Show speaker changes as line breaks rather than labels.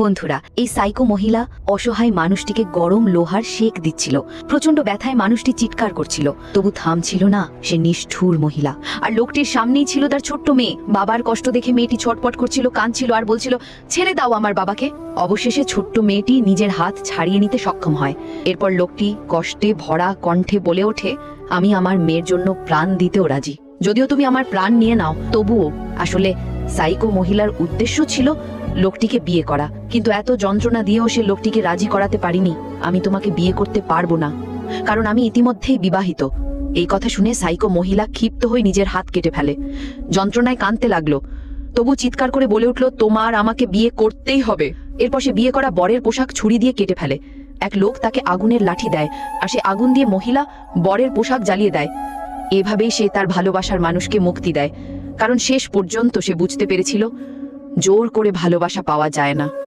বন্ধুরা, এই সাইকো মহিলা অসহায় মানুষটিকে গরম লোহার শেক দিচ্ছিল। প্রচন্ড ব্যথায় মানুষটি চিৎকার করছিল, তবু থামছিল না। সে নিষ্ঠুর মহিলা। আর লোকটির সামনেই ছিল তার ছোট্ট মেয়ে। বাবার কষ্ট দেখে মেয়েটি ছটপট করছিল, কাঁদছিল আর বলছিল, ছেড়ে দাও আমার বাবাকে। অবশেষে ছোট্ট মেয়েটি নিজের হাত ছাড়িয়ে নিতে সক্ষম হয়। এরপর লোকটি কষ্টে ভরা কণ্ঠে বলে ওঠে, আমি আমার মেয়ের জন্য প্রাণ দিতেও রাজি। যদিও তুমি আমার প্রাণ নিয়ে নাও, তবুও। আসলে সাইকো মহিলার উদ্দেশ্য ছিল লোকটিকে বিয়ে করা, কিন্তু এত যন্ত্রণা দিয়েও সে লোকটিকে রাজি করাতে পারিনি। আমি তোমাকে বিয়ে করতে পারবো না, কারণ আমি ইতিমধ্যেই বিবাহিত। এই কথা শুনে সাইকো মহিলা ক্ষিপ্ত হয়ে নিজের হাত কেটে ফেলে। যন্ত্রণায় কাঁদতে লাগলো, তবু চিৎকার করে বলে উঠল, তোমার আমাকে বিয়ে করতেই হবে। এরপর সে বিয়ে করা বরের পোশাক ছুরি দিয়ে কেটে ফেলে। এক লোক তাকে আগুনের লাঠি দেয়, আর সে আগুন দিয়ে মহিলা বরের পোশাক জ্বালিয়ে দেয়। এভাবেই সে তার ভালোবাসার মানুষকে মুক্তি দেয়, কারণ শেষ পর্যন্ত সে বুঝতে পেরেছিল জোর করে ভালোবাসা পাওয়া যায় না।